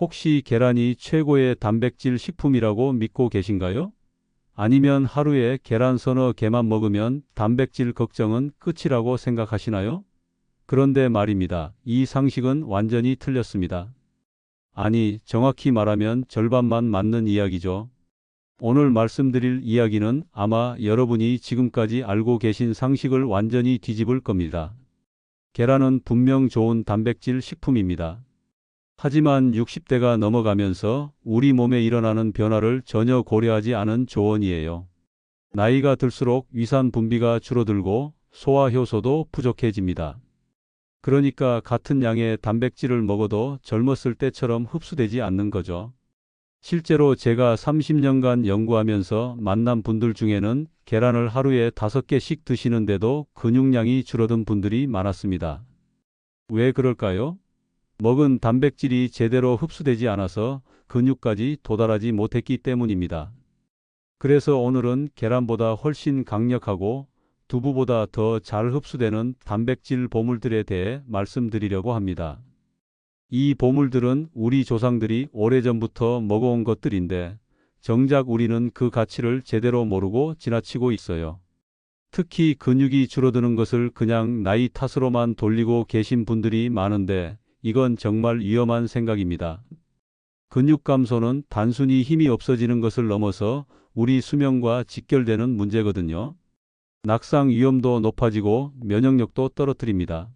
혹시 계란이 최고의 단백질 식품이라고 믿고 계신가요? 아니면 하루에 계란 서너 개만 먹으면 단백질 걱정은 끝이라고 생각하시나요? 그런데 말입니다. 이 상식은 완전히 틀렸습니다. 아니, 정확히 말하면 절반만 맞는 이야기죠. 오늘 말씀드릴 이야기는 아마 여러분이 지금까지 알고 계신 상식을 완전히 뒤집을 겁니다. 계란은 분명 좋은 단백질 식품입니다. 하지만 60대가 넘어가면서 우리 몸에 일어나는 변화를 전혀 고려하지 않은 조언이에요. 나이가 들수록 위산 분비가 줄어들고 소화 효소도 부족해집니다. 그러니까 같은 양의 단백질을 먹어도 젊었을 때처럼 흡수되지 않는 거죠. 실제로 제가 30년간 연구하면서 만난 분들 중에는 계란을 하루에 5개씩 드시는데도 근육량이 줄어든 분들이 많았습니다. 왜 그럴까요? 먹은 단백질이 제대로 흡수되지 않아서 근육까지 도달하지 못했기 때문입니다. 그래서 오늘은 계란보다 훨씬 강력하고 두부보다 더 잘 흡수되는 단백질 보물들에 대해 말씀드리려고 합니다. 이 보물들은 우리 조상들이 오래전부터 먹어온 것들인데 정작 우리는 그 가치를 제대로 모르고 지나치고 있어요. 특히 근육이 줄어드는 것을 그냥 나이 탓으로만 돌리고 계신 분들이 많은데 이건 정말 위험한 생각입니다. 근육 감소는 단순히 힘이 없어지는 것을 넘어서 우리 수명과 직결되는 문제거든요. 낙상 위험도 높아지고 면역력도 떨어뜨립니다.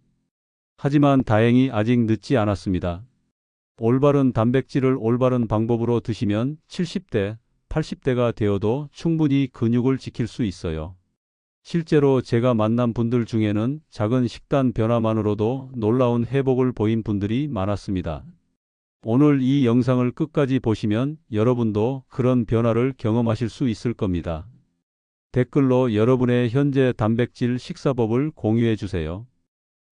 하지만 다행히 아직 늦지 않았습니다. 올바른 단백질을 올바른 방법으로 드시면 70대, 80대가 되어도 충분히 근육을 지킬 수 있어요. 실제로 제가 만난 분들 중에는 작은 식단 변화만으로도 놀라운 회복을 보인 분들이 많았습니다. 오늘 이 영상을 끝까지 보시면 여러분도 그런 변화를 경험하실 수 있을 겁니다. 댓글로 여러분의 현재 단백질 식사법을 공유해 주세요.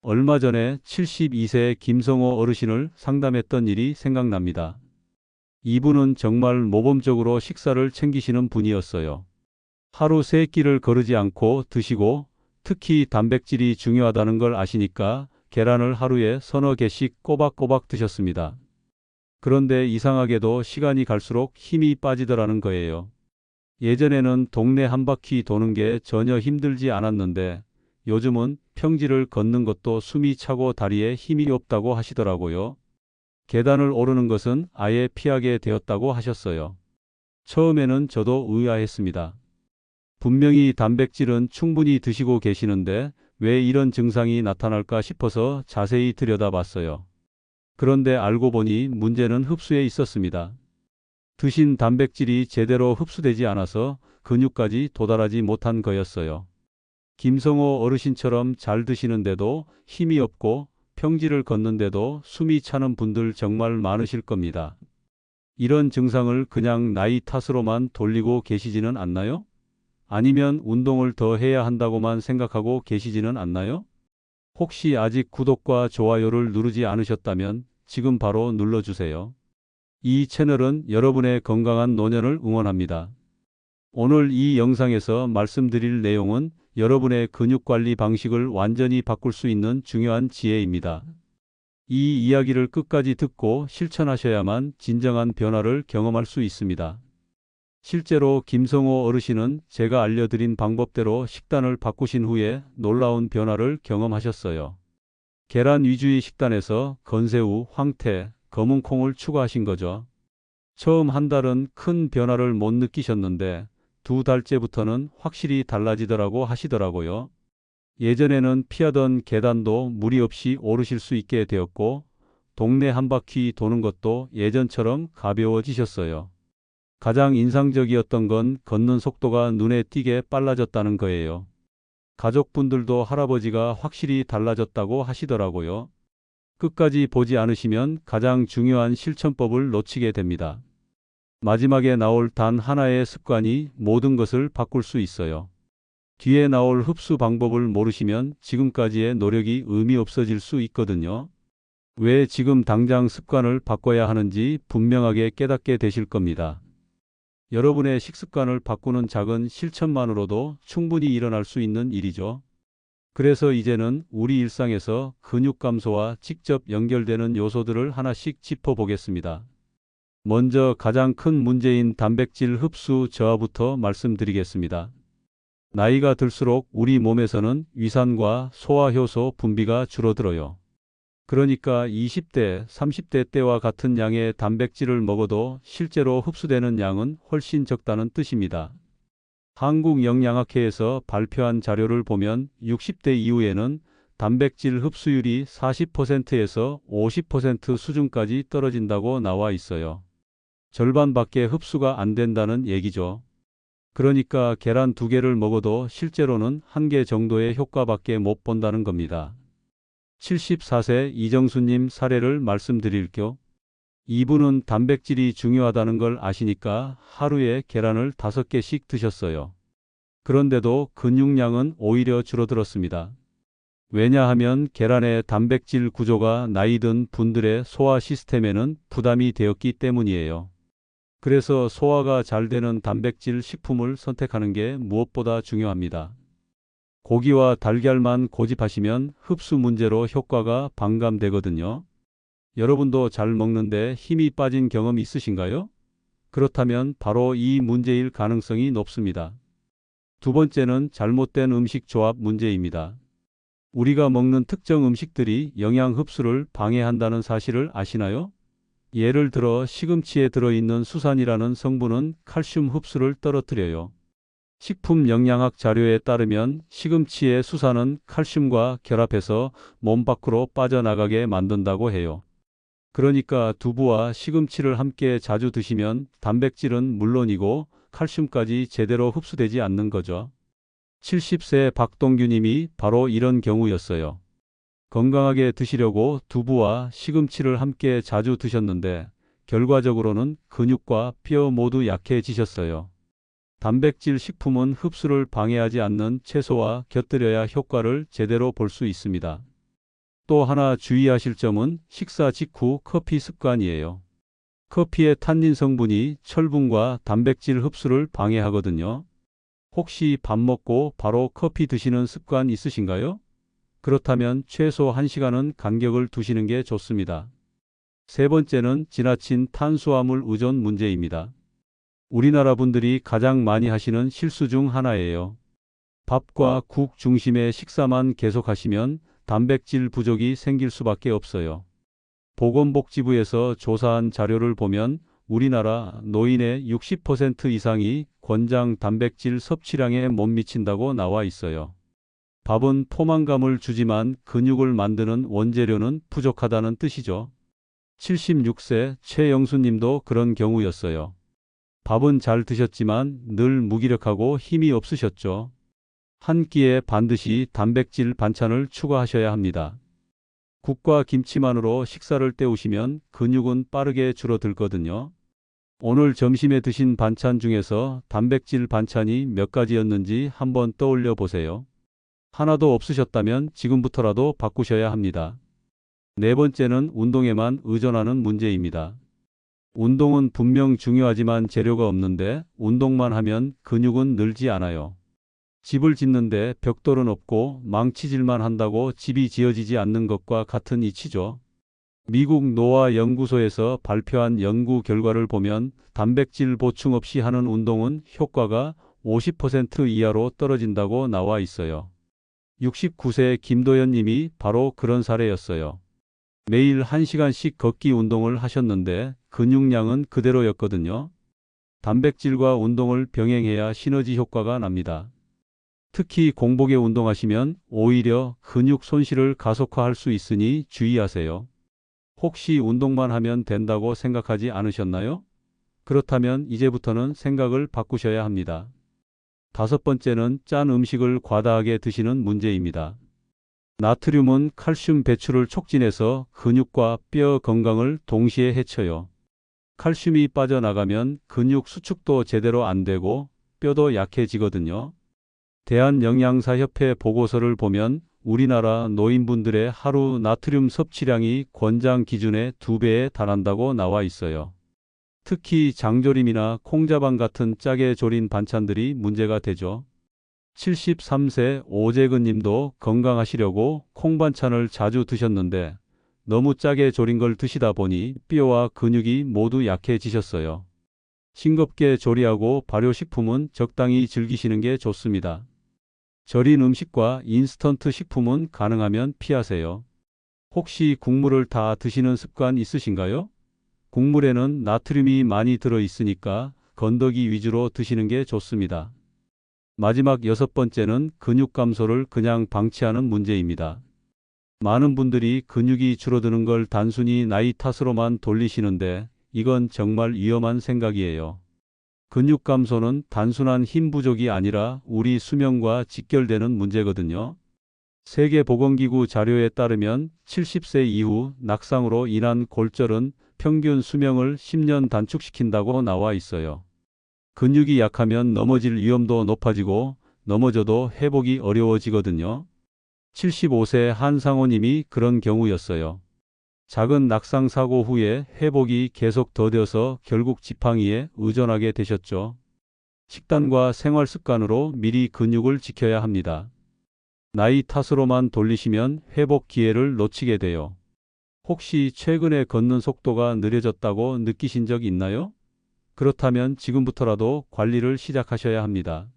얼마 전에 72세 김성호 어르신을 상담했던 일이 생각납니다. 이분은 정말 모범적으로 식사를 챙기시는 분이었어요. 하루 3끼를 거르지 않고 드시고 특히 단백질이 중요하다는 걸 아시니까 계란을 하루에 서너 개씩 꼬박꼬박 드셨습니다. 그런데 이상하게도 시간이 갈수록 힘이 빠지더라는 거예요. 예전에는 동네 한 바퀴 도는 게 전혀 힘들지 않았는데 요즘은 평지를 걷는 것도 숨이 차고 다리에 힘이 없다고 하시더라고요. 계단을 오르는 것은 아예 피하게 되었다고 하셨어요. 처음에는 저도 의아했습니다. 분명히 단백질은 충분히 드시고 계시는데 왜 이런 증상이 나타날까 싶어서 자세히 들여다봤어요. 그런데 알고 보니 문제는 흡수에 있었습니다. 드신 단백질이 제대로 흡수되지 않아서 근육까지 도달하지 못한 거였어요. 김성호 어르신처럼 잘 드시는데도 힘이 없고 평지를 걷는데도 숨이 차는 분들 정말 많으실 겁니다. 이런 증상을 그냥 나이 탓으로만 돌리고 계시지는 않나요? 아니면 운동을 더 해야 한다고만 생각하고 계시지는 않나요? 혹시 아직 구독과 좋아요를 누르지 않으셨다면 지금 바로 눌러주세요. 이 채널은 여러분의 건강한 노년을 응원합니다. 오늘 이 영상에서 말씀드릴 내용은 여러분의 근육관리 방식을 완전히 바꿀 수 있는 중요한 지혜입니다. 이 이야기를 끝까지 듣고 실천하셔야만 진정한 변화를 경험할 수 있습니다. 실제로 김성호 어르신은 제가 알려드린 방법대로 식단을 바꾸신 후에 놀라운 변화를 경험하셨어요. 계란 위주의 식단에서 건새우, 황태, 검은 콩을 추가하신 거죠. 처음 한 달은 큰 변화를 못 느끼셨는데 2달째부터는 확실히 달라지더라고 하시더라고요. 예전에는 피하던 계단도 무리 없이 오르실 수 있게 되었고 동네 한 바퀴 도는 것도 예전처럼 가벼워지셨어요. 가장 인상적이었던 건 걷는 속도가 눈에 띄게 빨라졌다는 거예요. 가족분들도 할아버지가 확실히 달라졌다고 하시더라고요. 끝까지 보지 않으시면 가장 중요한 실천법을 놓치게 됩니다. 마지막에 나올 단 하나의 습관이 모든 것을 바꿀 수 있어요. 뒤에 나올 흡수 방법을 모르시면 지금까지의 노력이 의미 없어질 수 있거든요. 왜 지금 당장 습관을 바꿔야 하는지 분명하게 깨닫게 되실 겁니다. 여러분의 식습관을 바꾸는 작은 실천만으로도 충분히 일어날 수 있는 일이죠. 그래서 이제는 우리 일상에서 근육 감소와 직접 연결되는 요소들을 하나씩 짚어보겠습니다. 먼저 가장 큰 문제인 단백질 흡수 저하부터 말씀드리겠습니다. 나이가 들수록 우리 몸에서는 위산과 소화효소 분비가 줄어들어요. 그러니까 20대, 30대 때와 같은 양의 단백질을 먹어도 실제로 흡수되는 양은 훨씬 적다는 뜻입니다. 한국영양학회에서 발표한 자료를 보면 60대 이후에는 단백질 흡수율이 40%에서 50% 수준까지 떨어진다고 나와 있어요. 절반밖에 흡수가 안 된다는 얘기죠. 그러니까 계란 2개를 먹어도 실제로는 1개 정도의 효과밖에 못 본다는 겁니다. 74세 이정수님 사례를 말씀드릴게요. 이분은 단백질이 중요하다는 걸 아시니까 하루에 계란을 5개씩 드셨어요. 그런데도 근육량은 오히려 줄어들었습니다. 왜냐하면 계란의 단백질 구조가 나이 든 분들의 소화 시스템에는 부담이 되었기 때문이에요. 그래서 소화가 잘 되는 단백질 식품을 선택하는 게 무엇보다 중요합니다. 고기와 달걀만 고집하시면 흡수 문제로 효과가 반감되거든요. 여러분도 잘 먹는데 힘이 빠진 경험 있으신가요? 그렇다면 바로 이 문제일 가능성이 높습니다. 두 번째는 잘못된 음식 조합 문제입니다. 우리가 먹는 특정 음식들이 영양 흡수를 방해한다는 사실을 아시나요? 예를 들어 시금치에 들어있는 수산이라는 성분은 칼슘 흡수를 떨어뜨려요. 식품 영양학 자료에 따르면 시금치의 수산은 칼슘과 결합해서 몸 밖으로 빠져나가게 만든다고 해요. 그러니까 두부와 시금치를 함께 자주 드시면 단백질은 물론이고 칼슘까지 제대로 흡수되지 않는 거죠. 70세 박동규 님이 바로 이런 경우였어요. 건강하게 드시려고 두부와 시금치를 함께 자주 드셨는데 결과적으로는 근육과 뼈 모두 약해지셨어요. 단백질 식품은 흡수를 방해하지 않는 채소와 곁들여야 효과를 제대로 볼 수 있습니다. 또 하나 주의하실 점은 식사 직후 커피 습관이에요. 커피의 탄닌 성분이 철분과 단백질 흡수를 방해하거든요. 혹시 밥 먹고 바로 커피 드시는 습관 있으신가요? 그렇다면 최소 1시간은 간격을 두시는 게 좋습니다. 세 번째는 지나친 탄수화물 의존 문제입니다. 우리나라 분들이 가장 많이 하시는 실수 중 하나예요. 밥과 국 중심의 식사만 계속하시면 단백질 부족이 생길 수밖에 없어요. 보건복지부에서 조사한 자료를 보면 우리나라 노인의 60% 이상이 권장 단백질 섭취량에 못 미친다고 나와 있어요. 밥은 포만감을 주지만 근육을 만드는 원재료는 부족하다는 뜻이죠. 76세 최영수 님도 그런 경우였어요. 밥은 잘 드셨지만 늘 무기력하고 힘이 없으셨죠. 한 끼에 반드시 단백질 반찬을 추가하셔야 합니다. 국과 김치만으로 식사를 때우시면 근육은 빠르게 줄어들거든요. 오늘 점심에 드신 반찬 중에서 단백질 반찬이 몇 가지였는지 한번 떠올려 보세요. 하나도 없으셨다면 지금부터라도 바꾸셔야 합니다. 네 번째는 운동에만 의존하는 문제입니다. 운동은 분명 중요하지만 재료가 없는데 운동만 하면 근육은 늘지 않아요. 집을 짓는데 벽돌은 없고 망치질만 한다고 집이 지어지지 않는 것과 같은 이치죠. 미국 노화 연구소에서 발표한 연구 결과를 보면 단백질 보충 없이 하는 운동은 효과가 50% 이하로 떨어진다고 나와 있어요. 69세 김도연 님이 바로 그런 사례였어요. 매일 1시간씩 걷기 운동을 하셨는데 근육량은 그대로였거든요. 단백질과 운동을 병행해야 시너지 효과가 납니다. 특히 공복에 운동하시면 오히려 근육 손실을 가속화할 수 있으니 주의하세요. 혹시 운동만 하면 된다고 생각하지 않으셨나요? 그렇다면 이제부터는 생각을 바꾸셔야 합니다. 다섯 번째는 짠 음식을 과다하게 드시는 문제입니다. 나트륨은 칼슘 배출을 촉진해서 근육과 뼈 건강을 동시에 해쳐요. 칼슘이 빠져나가면 근육 수축도 제대로 안 되고 뼈도 약해지거든요. 대한영양사협회 보고서를 보면 우리나라 노인분들의 하루 나트륨 섭취량이 권장 기준의 2배에 달한다고 나와 있어요. 특히 장조림이나 콩자반 같은 짜게 조린 반찬들이 문제가 되죠. 73세 오재근 님도 건강하시려고 콩반찬을 자주 드셨는데 너무 짜게 졸인 걸 드시다 보니 뼈와 근육이 모두 약해지셨어요. 싱겁게 조리하고 발효식품은 적당히 즐기시는 게 좋습니다. 절인 음식과 인스턴트 식품은 가능하면 피하세요. 혹시 국물을 다 드시는 습관 있으신가요? 국물에는 나트륨이 많이 들어 있으니까 건더기 위주로 드시는 게 좋습니다. 마지막 여섯 번째는 근육 감소를 그냥 방치하는 문제입니다. 많은 분들이 근육이 줄어드는 걸 단순히 나이 탓으로만 돌리시는데 이건 정말 위험한 생각이에요. 근육 감소는 단순한 힘 부족이 아니라 우리 수명과 직결되는 문제거든요. 세계보건기구 자료에 따르면 70세 이후 낙상으로 인한 골절은 평균 수명을 10년 단축시킨다고 나와 있어요. 근육이 약하면 넘어질 위험도 높아지고 넘어져도 회복이 어려워지거든요. 75세 한상호님이 그런 경우였어요. 작은 낙상 사고 후에 회복이 계속 더뎌서 결국 지팡이에 의존하게 되셨죠. 식단과 생활 습관으로 미리 근육을 지켜야 합니다. 나이 탓으로만 돌리시면 회복 기회를 놓치게 돼요. 혹시 최근에 걷는 속도가 느려졌다고 느끼신 적 있나요? 그렇다면 지금부터라도 관리를 시작하셔야 합니다.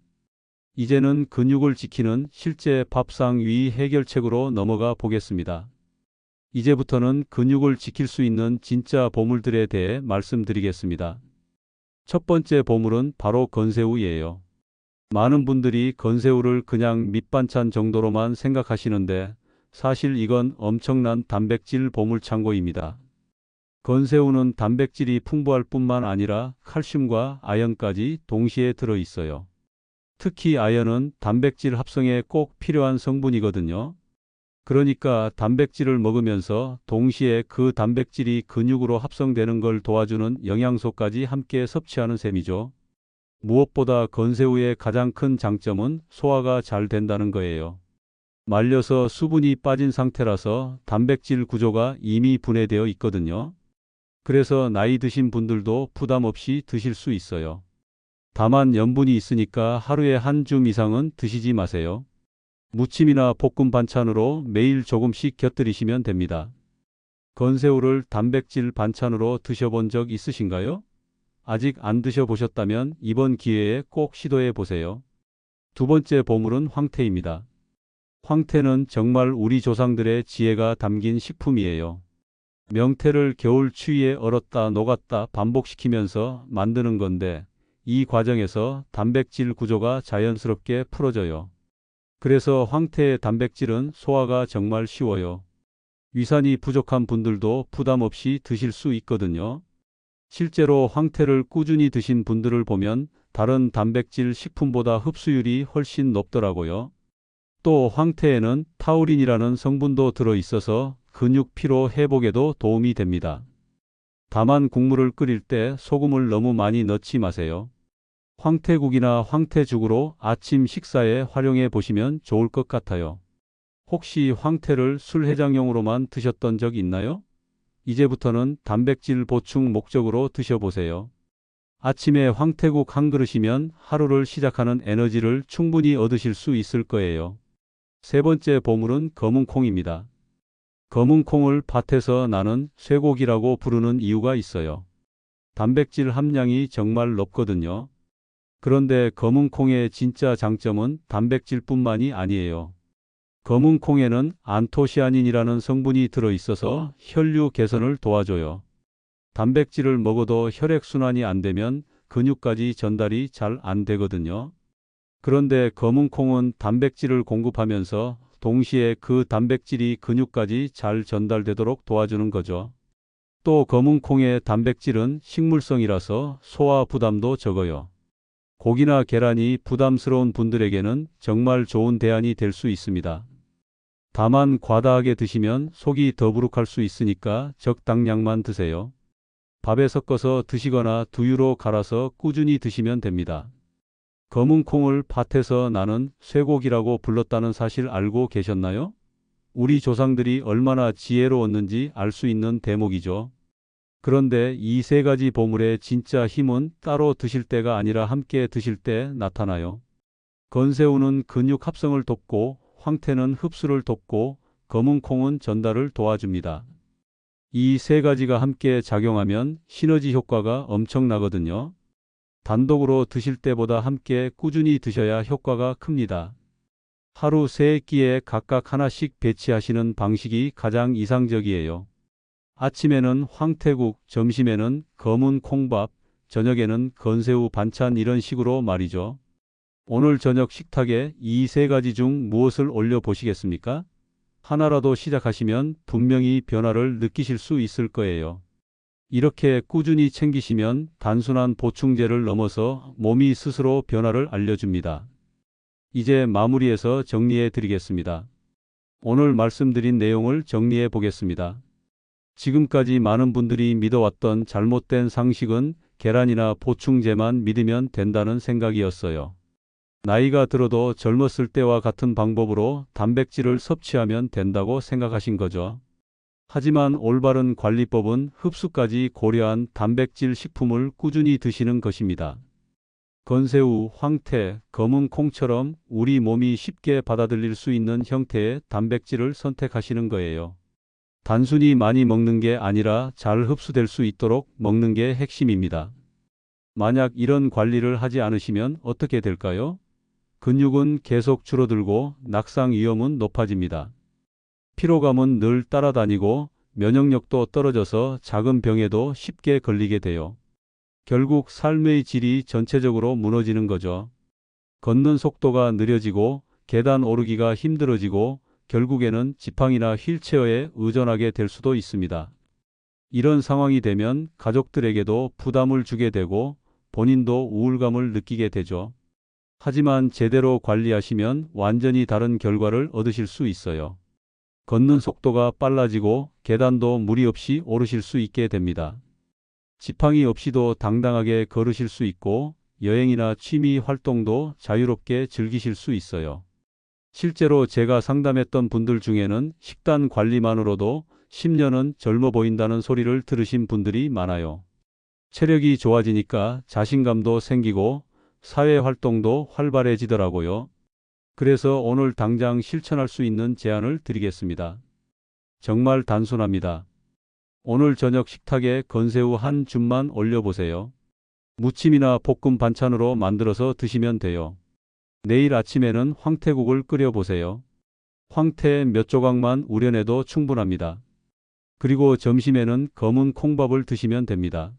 이제는 근육을 지키는 실제 밥상 위 해결책으로 넘어가 보겠습니다. 이제부터는 근육을 지킬 수 있는 진짜 보물들에 대해 말씀드리겠습니다. 첫 번째 보물은 바로 건새우예요. 많은 분들이 건새우를 그냥 밑반찬 정도로만 생각하시는데 사실 이건 엄청난 단백질 보물창고입니다. 건새우는 단백질이 풍부할 뿐만 아니라 칼슘과 아연까지 동시에 들어 있어요. 특히 아연은 단백질 합성에 꼭 필요한 성분이거든요. 그러니까 단백질을 먹으면서 동시에 그 단백질이 근육으로 합성되는 걸 도와주는 영양소까지 함께 섭취하는 셈이죠. 무엇보다 건새우의 가장 큰 장점은 소화가 잘 된다는 거예요. 말려서 수분이 빠진 상태라서 단백질 구조가 이미 분해되어 있거든요. 그래서 나이 드신 분들도 부담 없이 드실 수 있어요. 다만 염분이 있으니까 하루에 한 줌 이상은 드시지 마세요. 무침이나 볶음 반찬으로 매일 조금씩 곁들이시면 됩니다. 건새우를 단백질 반찬으로 드셔본 적 있으신가요? 아직 안 드셔보셨다면 이번 기회에 꼭 시도해 보세요. 두 번째 보물은 황태입니다. 황태는 정말 우리 조상들의 지혜가 담긴 식품이에요. 명태를 겨울 추위에 얼었다 녹았다 반복시키면서 만드는 건데 이 과정에서 단백질 구조가 자연스럽게 풀어져요. 그래서 황태의 단백질은 소화가 정말 쉬워요. 위산이 부족한 분들도 부담 없이 드실 수 있거든요. 실제로 황태를 꾸준히 드신 분들을 보면 다른 단백질 식품보다 흡수율이 훨씬 높더라고요. 또 황태에는 타우린이라는 성분도 들어있어서 근육 피로 회복에도 도움이 됩니다. 다만 국물을 끓일 때 소금을 너무 많이 넣지 마세요. 황태국이나 황태죽으로 아침 식사에 활용해 보시면 좋을 것 같아요. 혹시 황태를 술 해장용으로만 드셨던 적 있나요? 이제부터는 단백질 보충 목적으로 드셔보세요. 아침에 황태국 한 그릇이면 하루를 시작하는 에너지를 충분히 얻으실 수 있을 거예요. 세 번째 보물은 검은콩입니다. 검은콩을 밭에서 나는 쇠고기라고 부르는 이유가 있어요. 단백질 함량이 정말 높거든요. 그런데 검은콩의 진짜 장점은 단백질뿐만이 아니에요. 검은콩에는 안토시아닌이라는 성분이 들어있어서 혈류 개선을 도와줘요. 단백질을 먹어도 혈액순환이 안 되면 근육까지 전달이 잘 안 되거든요. 그런데 검은콩은 단백질을 공급하면서 동시에 그 단백질이 근육까지 잘 전달되도록 도와주는 거죠. 또 검은콩의 단백질은 식물성이라서 소화 부담도 적어요. 고기나 계란이 부담스러운 분들에게는 정말 좋은 대안이 될 수 있습니다. 다만 과다하게 드시면 속이 더부룩할 수 있으니까 적당량만 드세요. 밥에 섞어서 드시거나 두유로 갈아서 꾸준히 드시면 됩니다. 검은 콩을 밭에서 나는 쇠고기라고 불렀다는 사실 알고 계셨나요? 우리 조상들이 얼마나 지혜로웠는지 알 수 있는 대목이죠. 그런데 이 세 가지 보물의 진짜 힘은 따로 드실 때가 아니라 함께 드실 때 나타나요. 건새우는 근육 합성을 돕고 황태는 흡수를 돕고 검은 콩은 전달을 도와줍니다. 이 세 가지가 함께 작용하면 시너지 효과가 엄청나거든요. 단독으로 드실 때보다 함께 꾸준히 드셔야 효과가 큽니다. 하루 세 끼에 각각 하나씩 배치하시는 방식이 가장 이상적이에요. 아침에는 황태국, 점심에는 검은 콩밥, 저녁에는 건새우 반찬 이런 식으로 말이죠. 오늘 저녁 식탁에 이 세 가지 중 무엇을 올려 보시겠습니까? 하나라도 시작하시면 분명히 변화를 느끼실 수 있을 거예요. 이렇게 꾸준히 챙기시면 단순한 보충제를 넘어서 몸이 스스로 변화를 알려줍니다. 이제 마무리해서 정리해 드리겠습니다. 오늘 말씀드린 내용을 정리해 보겠습니다. 지금까지 많은 분들이 믿어왔던 잘못된 상식은 계란이나 보충제만 믿으면 된다는 생각이었어요. 나이가 들어도 젊었을 때와 같은 방법으로 단백질을 섭취하면 된다고 생각하신 거죠. 하지만 올바른 관리법은 흡수까지 고려한 단백질 식품을 꾸준히 드시는 것입니다. 건새우, 황태, 검은 콩처럼 우리 몸이 쉽게 받아들일 수 있는 형태의 단백질을 선택하시는 거예요. 단순히 많이 먹는 게 아니라 잘 흡수될 수 있도록 먹는 게 핵심입니다. 만약 이런 관리를 하지 않으시면 어떻게 될까요? 근육은 계속 줄어들고 낙상 위험은 높아집니다. 피로감은 늘 따라다니고 면역력도 떨어져서 작은 병에도 쉽게 걸리게 돼요. 결국 삶의 질이 전체적으로 무너지는 거죠. 걷는 속도가 느려지고 계단 오르기가 힘들어지고 결국에는 지팡이나 휠체어에 의존하게 될 수도 있습니다. 이런 상황이 되면 가족들에게도 부담을 주게 되고 본인도 우울감을 느끼게 되죠. 하지만 제대로 관리하시면 완전히 다른 결과를 얻으실 수 있어요. 걷는 속도가 빨라지고 계단도 무리 없이 오르실 수 있게 됩니다. 지팡이 없이도 당당하게 걸으실 수 있고 여행이나 취미 활동도 자유롭게 즐기실 수 있어요. 실제로 제가 상담했던 분들 중에는 식단 관리만으로도 10년은 젊어 보인다는 소리를 들으신 분들이 많아요. 체력이 좋아지니까 자신감도 생기고 사회 활동도 활발해지더라고요. 그래서 오늘 당장 실천할 수 있는 제안을 드리겠습니다. 정말 단순합니다. 오늘 저녁 식탁에 건새우 한 줌만 올려보세요. 무침이나 볶음 반찬으로 만들어서 드시면 돼요. 내일 아침에는 황태국을 끓여보세요. 황태 몇 조각만 우려내도 충분합니다. 그리고 점심에는 검은 콩밥을 드시면 됩니다.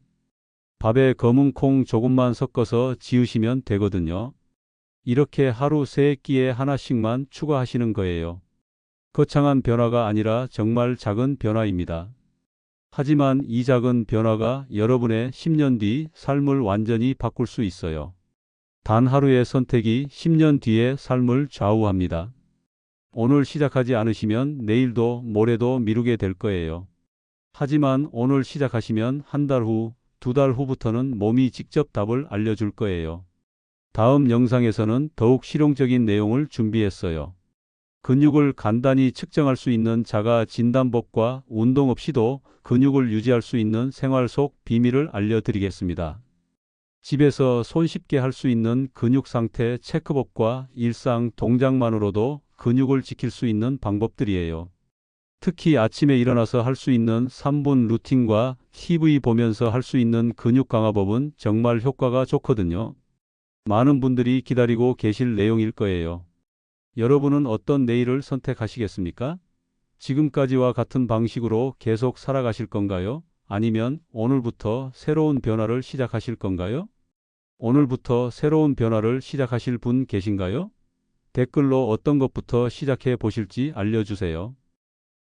밥에 검은 콩 조금만 섞어서 지으시면 되거든요. 이렇게 하루 세 끼에 하나씩만 추가하시는 거예요. 거창한 변화가 아니라 정말 작은 변화입니다. 하지만 이 작은 변화가 여러분의 10년 뒤 삶을 완전히 바꿀 수 있어요. 단 하루의 선택이 10년 뒤의 삶을 좌우합니다. 오늘 시작하지 않으시면 내일도 모레도 미루게 될 거예요. 하지만 오늘 시작하시면 한 달 후, 두 달 후부터는 몸이 직접 답을 알려줄 거예요. 다음 영상에서는 더욱 실용적인 내용을 준비했어요. 근육을 간단히 측정할 수 있는 자가 진단법과 운동 없이도 근육을 유지할 수 있는 생활 속 비밀을 알려드리겠습니다. 집에서 손쉽게 할 수 있는 근육 상태 체크법과 일상 동작만으로도 근육을 지킬 수 있는 방법들이에요. 특히 아침에 일어나서 할 수 있는 3분 루틴과 TV 보면서 할 수 있는 근육 강화법은 정말 효과가 좋거든요. 많은 분들이 기다리고 계실 내용일 거예요. 여러분은 어떤 내일을 선택하시겠습니까? 지금까지와 같은 방식으로 계속 살아가실 건가요? 아니면 오늘부터 새로운 변화를 시작하실 건가요? 오늘부터 새로운 변화를 시작하실 분 계신가요? 댓글로 어떤 것부터 시작해 보실지 알려주세요.